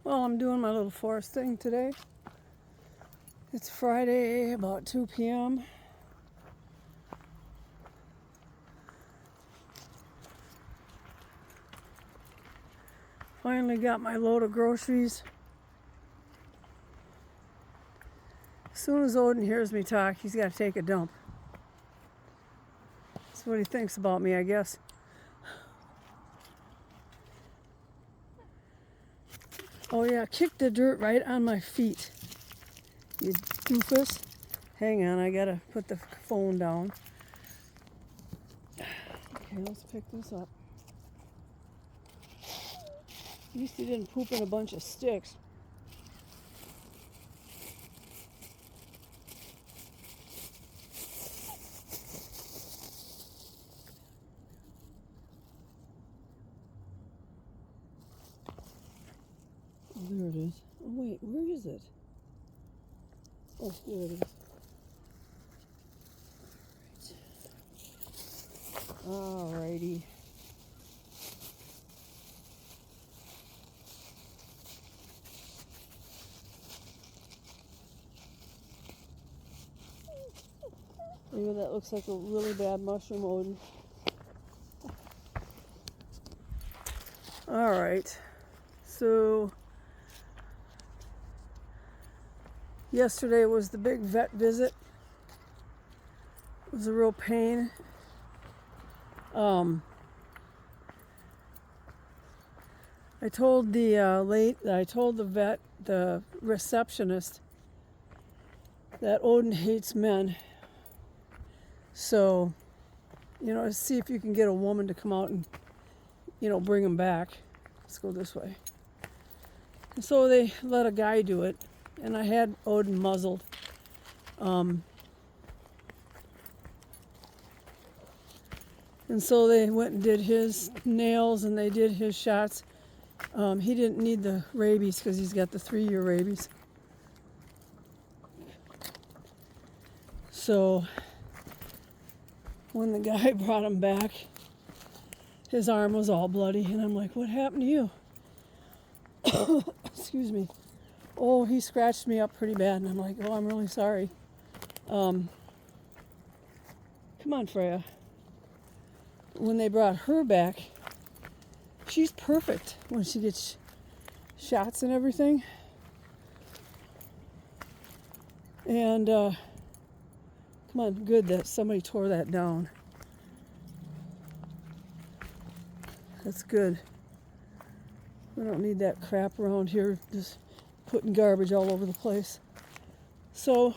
Well, I'm doing my little forest thing today. It's Friday, about 2 p.m. Finally got my load of groceries. As soon as Odin hears me talk, he's got to take a dump. That's what he thinks about me, I guess. Oh yeah, kick the dirt right on my feet, you doofus. Hang on, I gotta put the phone down. Okay, let's pick this up. At least he didn't poop in a bunch of sticks. Oh, there it is. Oh wait, where is it? Oh, there it is. Alrighty. Maybe that looks like a really bad mushroom, Odin. Alright. So, yesterday was the big vet visit. It was a real pain. I told the vet, the receptionist, that Odin hates men. So, see if you can get a woman to come out and, bring him back. Let's go this way. And so they let a guy do it, and I had Odin muzzled. And so they went and did his nails and they did his shots. He didn't need the rabies because he's got the 3-year rabies. So when the guy brought him back, his arm was all bloody, and I'm like, what happened to you? Excuse me. Oh, he scratched me up pretty bad, and I'm like, oh, I'm really sorry. Come on, Freya. When they brought her back, she's perfect when she gets shots and everything. And come on, good that somebody tore that down. That's good. We don't need that crap around here, just putting garbage all over the place. So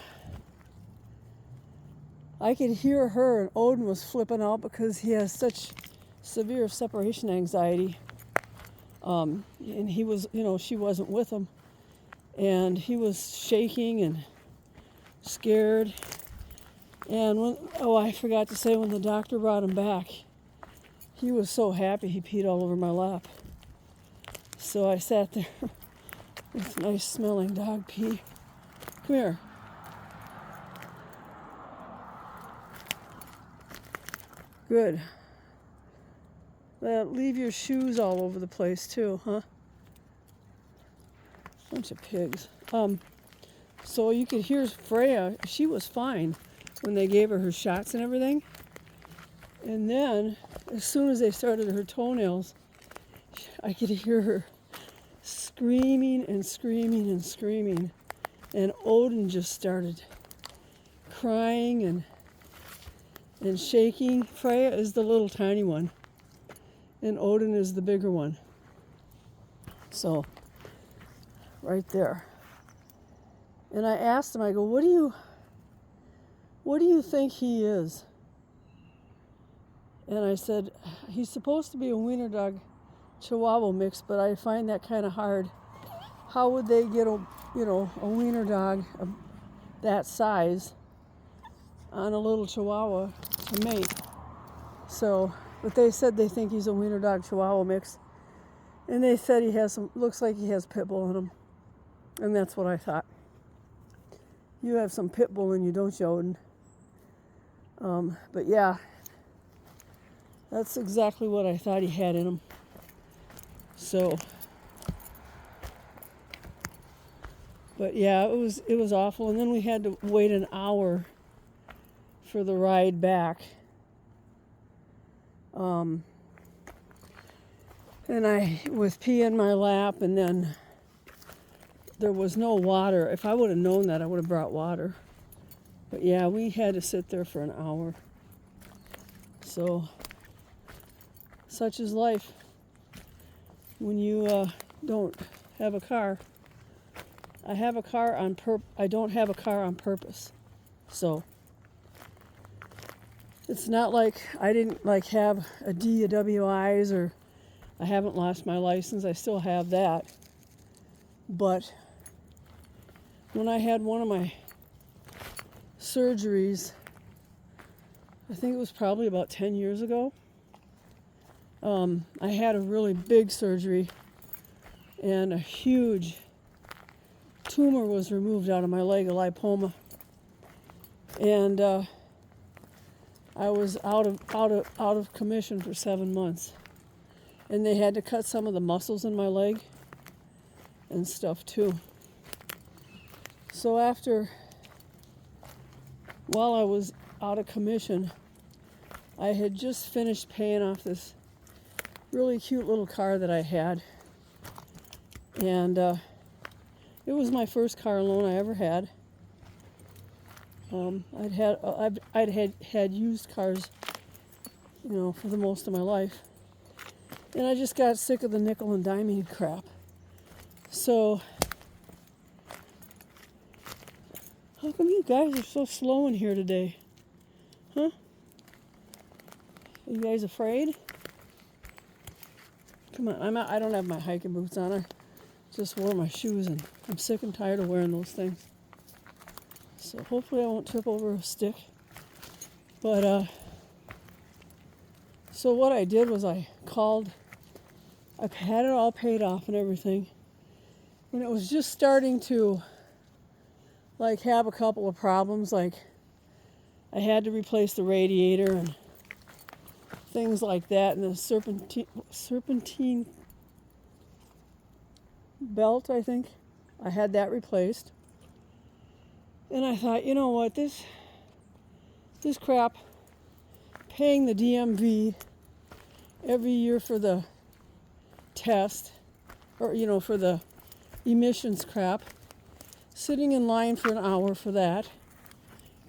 I could hear her, and Odin was flipping out because he has such severe separation anxiety. And he was, she wasn't with him. And he was shaking and scared. And I forgot to say, when the doctor brought him back, he was so happy he peed all over my lap. So I sat there with nice smelling dog pee. Come here. Good. Leave your shoes all over the place too, huh? Bunch of pigs. So you could hear Freya. She was fine when they gave her shots and everything. And then, as soon as they started her toenails, I could hear her screaming and screaming and screaming. And Odin just started crying and shaking. Freya is the little tiny one, and Odin is the bigger one. So, right there. And I asked him, I go, what do you think he is? And I said, he's supposed to be a wiener dog Chihuahua mix, but I find that kind of hard. How would they get a wiener dog that size on a little Chihuahua to mate? So, but they said they think he's a wiener dog Chihuahua mix. And they said looks like he has pit bull in him. And that's what I thought. You have some pit bull in you, don't you, Odin? But yeah, that's exactly what I thought he had in him. So But yeah, it was awful. And then we had to wait an hour for the ride back. And I with pee in my lap, and then there was no water. If I would have known that, I would have brought water. But yeah, we had to sit there for an hour. So, such is life when you don't have a car. I have a car on I don't have a car on purpose. So, it's not like I didn't have a DWIs, or I haven't lost my license. I still have that. But when I had one of my surgeries, I think it was probably about 10 years ago, I had a really big surgery, and a huge tumor was removed out of my leg, a lipoma. And I was out of commission for 7 months. And they had to cut some of the muscles in my leg and stuff too. So while I was out of commission, I had just finished paying off this really cute little car that I had. And it was my first car loan I ever had. I'd had used cars, for the most of my life. And I just got sick of the nickel and diming crap. So, how come you guys are so slow in here today? Huh? Are you guys afraid? Come on, I don't have my hiking boots on. I just wore my shoes, and I'm sick and tired of wearing those things. So hopefully I won't trip over a stick. But, so what I did was I had it all paid off and everything. And it was just starting to, have a couple of problems. I had to replace the radiator and things like that. And the serpentine belt, I think. I had that replaced. And I thought, you know what, this crap, paying the DMV every year for the test, or, for the emissions crap, sitting in line for an hour for that.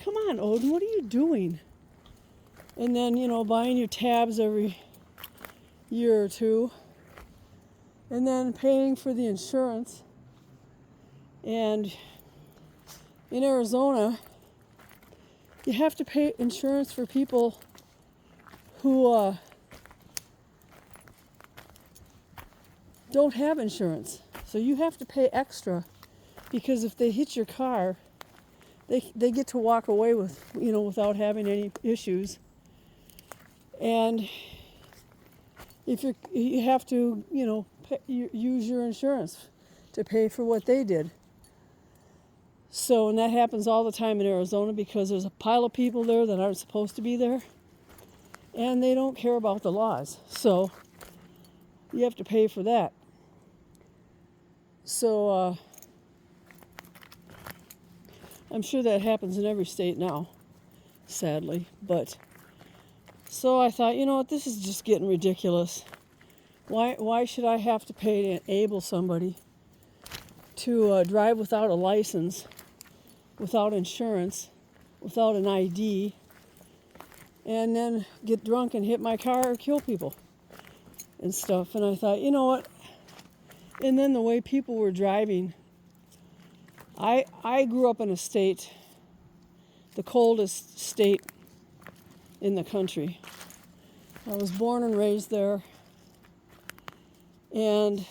Come on, Odin, what are you doing? And then, buying your tabs every year or two, and then paying for the insurance. And in Arizona, you have to pay insurance for people who don't have insurance. So you have to pay extra, because if they hit your car, they get to walk away without having any issues. And if you have to, use your insurance to pay for what they did. So, and that happens all the time in Arizona, because there's a pile of people there that aren't supposed to be there, and they don't care about the laws. So, you have to pay for that. So, I'm sure that happens in every state now, sadly. But, so I thought, you know what, this is just getting ridiculous. Why should I have to pay to enable somebody to drive without a license, without insurance, without an ID, and then get drunk and hit my car or kill people and stuff? And I thought, you know what? And then the way people were driving, I grew up in a state, the coldest state in the country. I was born and raised there, and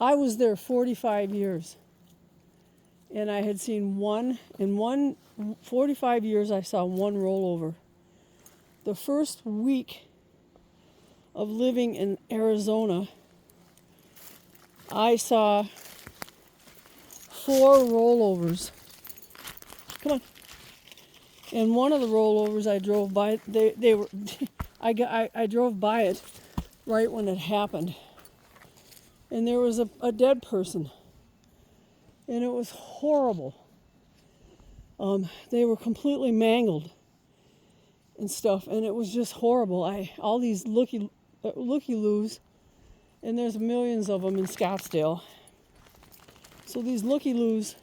I was there 45 years, and I had seen 45 years I saw one rollover. The first week of living in Arizona, I saw 4 rollovers. Come on. And one of the rollovers I drove by, they were, I drove by it right when it happened. And there was a dead person and it was horrible. They were completely mangled and stuff, and it was just horrible. All these looky-loos, and there's millions of them in Scottsdale. So these looky-loos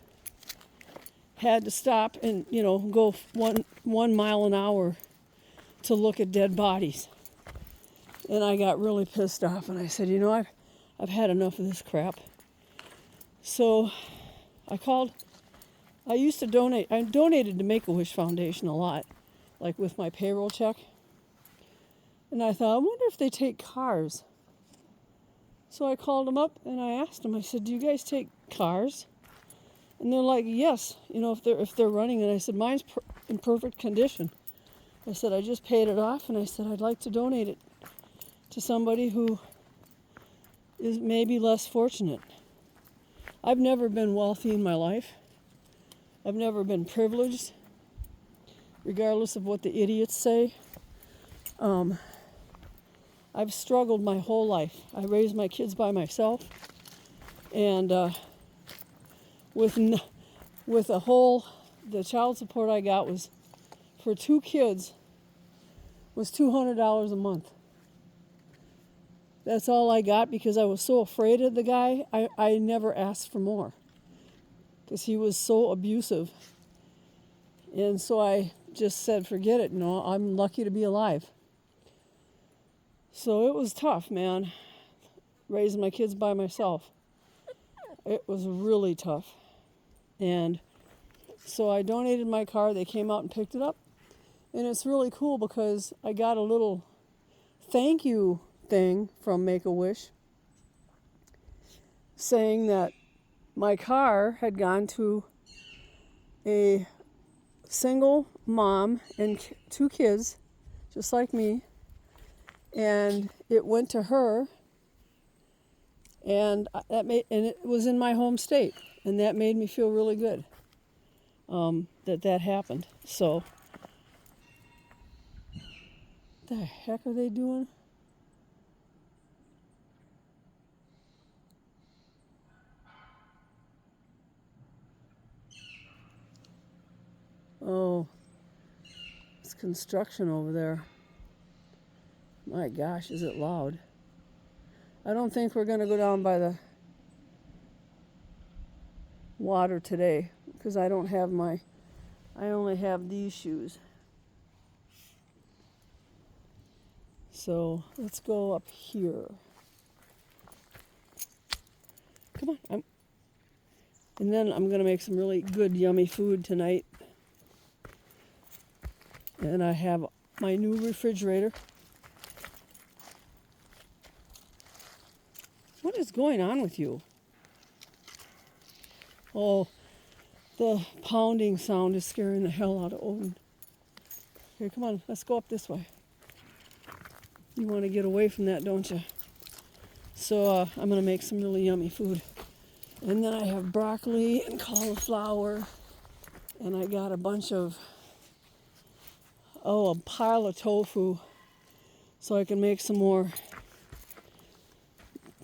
had to stop and, go 1 mile an hour to look at dead bodies. And I got really pissed off, and I said, I've had enough of this crap. So I donated to Make-A-Wish Foundation a lot, like with my payroll check. And I thought, I wonder if they take cars. So I called them up and I asked them, I said, do you guys take cars? And they're like, yes, if they're running. And I said, mine's in perfect condition. I said, I just paid it off, and I said, I'd like to donate it to somebody who is maybe less fortunate. I've never been wealthy in my life. I've never been privileged, regardless of what the idiots say. I've struggled my whole life. I raised my kids by myself, and the child support I got was for 2 kids was $200 a month. That's all I got because I was so afraid of the guy. I never asked for more because he was so abusive. And so I just said, forget it. I'm lucky to be alive. So it was tough, man, raising my kids by myself. It was really tough. And so I donated my car. They came out and picked it up. And it's really cool because I got a little thank you thing from Make-A-Wish saying that my car had gone to a single mom and 2 kids, just like me, and it went to her, and it was in my home state, and that made me feel really good that happened. So what the heck are they doing? Oh, it's construction over there. My gosh, is it loud? I don't think we're going to go down by the water today because I only have these shoes. So let's go up here. Come on. And then I'm going to make some really good, yummy food tonight. And I have my new refrigerator. What is going on with you? Oh, the pounding sound is scaring the hell out of Odin. Okay, come on, let's go up this way. You want to get away from that, don't you? So I'm going to make some really yummy food. And then I have broccoli and cauliflower. And I got a pile of tofu. So I can make some more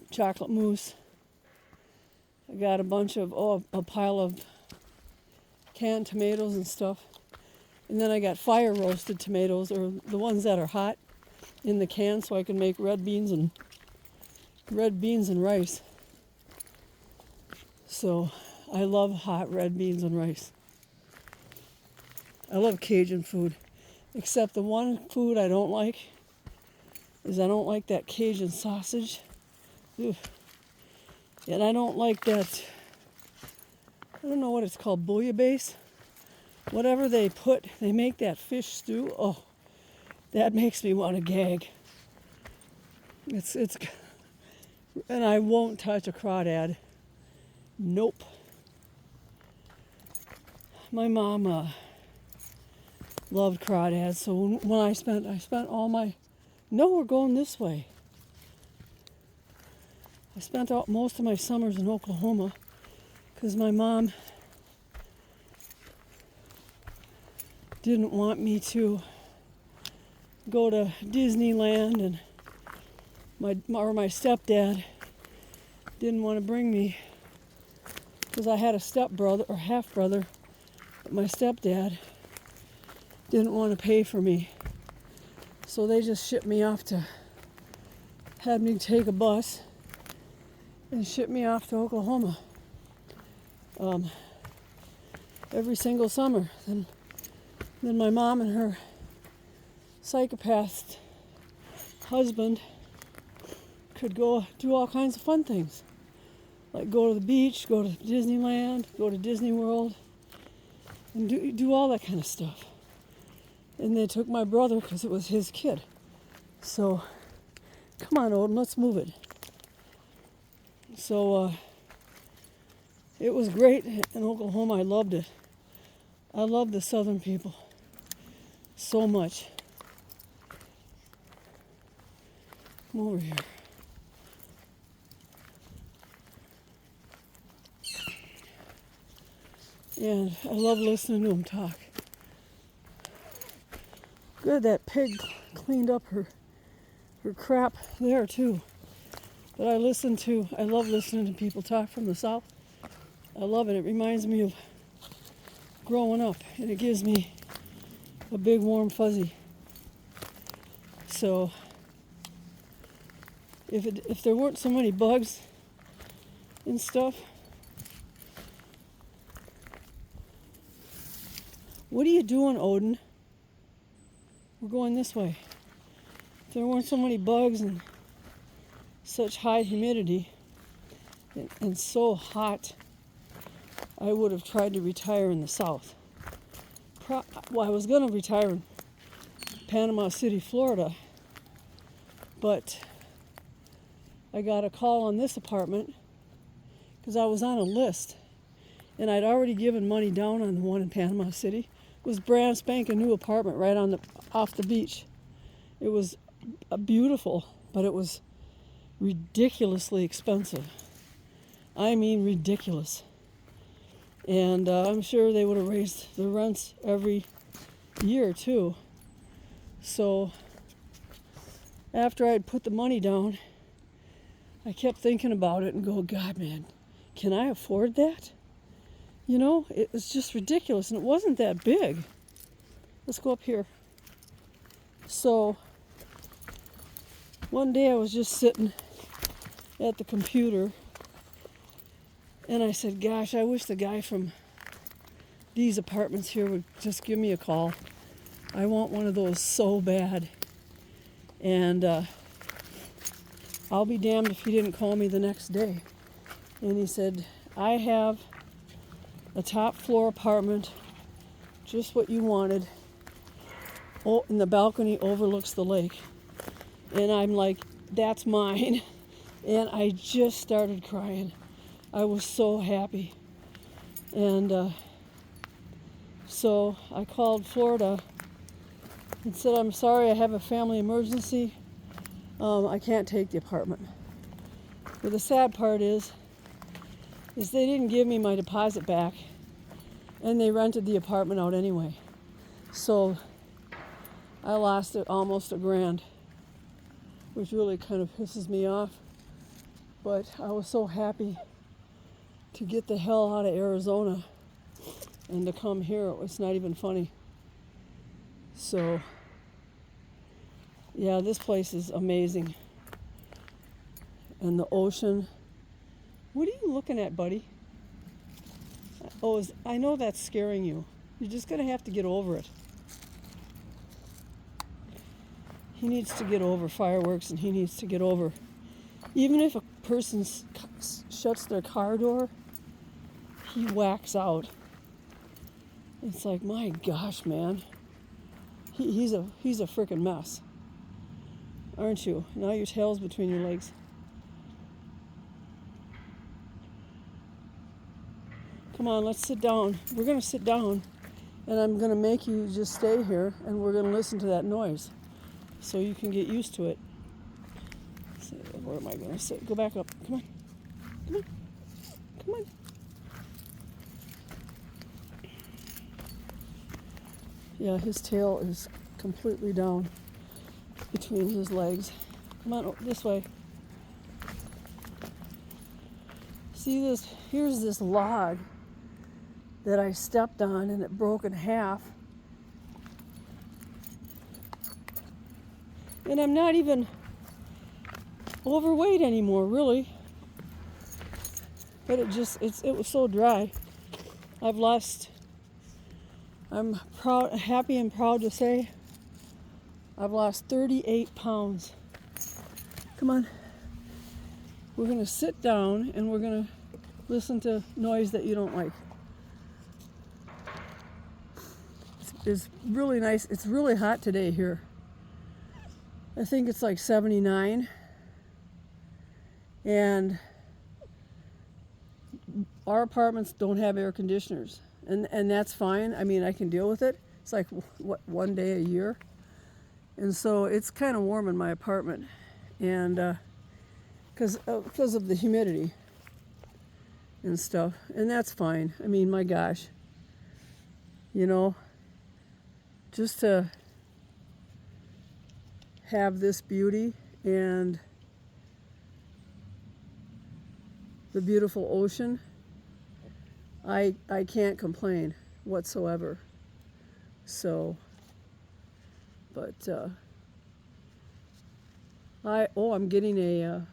chocolate mousse. I got a pile of canned tomatoes and stuff. And then I got fire roasted tomatoes, or the ones that are hot, in the can, so I can make red beans and rice. So I love hot red beans and rice. I love Cajun food, except the one food I don't like is I don't like that Cajun sausage. Ugh. And I don't like that, I don't know what it's called, bouillabaisse. Whatever they make that fish stew. Oh, that makes me want to gag. It's and I won't touch a crawdad. Nope. My mom loved crawdads, so when I spent all my. No, we're going this way. I spent most of my summers in Oklahoma because my mom didn't want me to go to Disneyland, and my stepdad didn't want to bring me because I had a stepbrother or half brother, but my stepdad didn't want to pay for me. So they just shipped me off to, had me take a bus and ship me off to Oklahoma every single summer. Then my mom and her psychopath husband could go do all kinds of fun things, like go to the beach, go to Disneyland, go to Disney World, and do all that kind of stuff. And they took my brother because it was his kid. So, come on, Odin, let's move it. So, it was great in Oklahoma. I loved it. I love the southern people so much. Come over here. And I love listening to them talk. Good, that pig cleaned up her crap there too. But I love listening to people talk from the south. I love it. It reminds me of growing up, and it gives me a big warm fuzzy. So if there weren't so many bugs and stuff, what are you doing, Odin? We're going this way. If there weren't so many bugs and such high humidity and so hot, I would have tried to retire in the south. Well, I was going to retire in Panama City, Florida, but I got a call on this apartment because I was on a list, and I'd already given money down on the one in Panama City. It was brand spanking new apartment right on off the beach. It was beautiful, but it was ridiculously expensive. I mean ridiculous. And I'm sure they would have raised the rents every year too. So after I'd put the money down, I kept thinking about it and go, God, man, can I afford that? You know, it was just ridiculous, and it wasn't that big. Let's go up here. So one day I was just sitting at the computer, and I said, gosh, I wish the guy from these apartments here would just give me a call. I want one of those so bad. And I'll be damned if he didn't call me the next day. And he said, I have a top floor apartment, just what you wanted. Oh, and the balcony overlooks the lake. And I'm like, that's mine. And I just started crying. I was so happy. And so I called Florida and said, I'm sorry, I have a family emergency. I can't take the apartment. But the sad part is they didn't give me my deposit back, and they rented the apartment out anyway. So I lost almost $1,000, which really kind of pisses me off. But I was so happy to get the hell out of Arizona and to come here. It's not even funny. So yeah, this place is amazing. And the ocean. What are you looking at, buddy? Oh, I know that's scaring you. You're just going to have to get over it. He needs to get over fireworks, and he needs to get over. Even if a person shuts their car door, he whacks out. It's like, my gosh, man. He's a freaking mess. Aren't you? Now your tail's between your legs. Come on, let's sit down. We're going to sit down, and I'm going to make you just stay here, and we're going to listen to that noise so you can get used to it. So, where am I going to sit? Go back up. Come on. Come on. Come on. Yeah, his tail is completely down between his legs. Come on, this way. See this? Here's this log that I stepped on and it broke in half. And I'm not even overweight anymore, really. But it was so dry. I'm happy and proud to say I've lost 38 pounds. Come on. We're going to sit down and we're going to listen to noise that you don't like. It's really nice. It's really hot today here. I think it's like 79. And our apartments don't have air conditioners. And that's fine. I mean, I can deal with it. It's like, one day a year? And so it's kind of warm in my apartment. And because of the humidity and stuff. And that's fine. I mean, my gosh. You know, just to have this beauty and the beautiful ocean, I can't complain whatsoever. So, but I'm getting a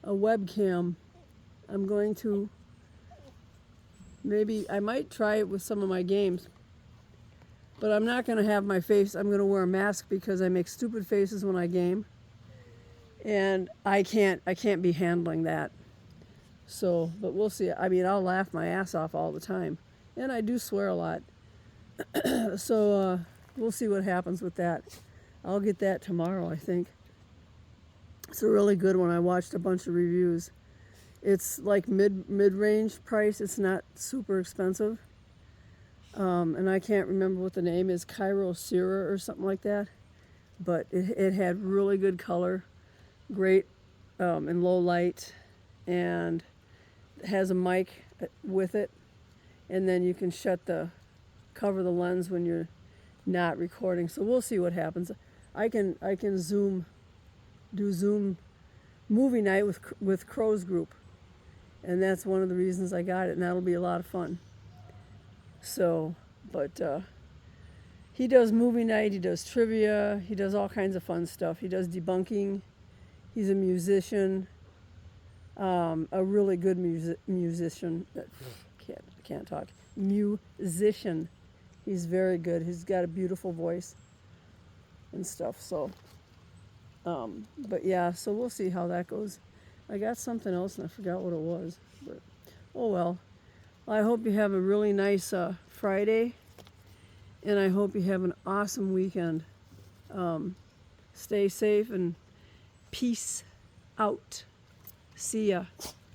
webcam. I'm going to I might try it with some of my games, but I'm not going to have my face. I'm going to wear a mask because I make stupid faces when I game, and I can't be handling that. So, but we'll see. I mean, I'll laugh my ass off all the time, and I do swear a lot. So we'll see what happens with that. I'll get that tomorrow, I think. It's a really good one. I watched a bunch of reviews. It's like mid-range price. It's not super expensive. And I can't remember what the name is, Cairo Sierra or something like that. But it had really good color, great in low light, and it has a mic with it. And then you can cover the lens when you're not recording. So we'll see what happens. I can do Zoom movie night with Crow's group. And that's one of the reasons I got it, and that'll be a lot of fun. So, but he does movie night, he does trivia, he does all kinds of fun stuff. He does debunking. He's a musician, a really good musician. Can't talk. Musician. He's very good. He's got a beautiful voice and stuff. So, but yeah, so we'll see how that goes. I got something else and I forgot what it was, but oh well. I hope you have a really nice Friday, and I hope you have an awesome weekend. Stay safe and peace out. See ya.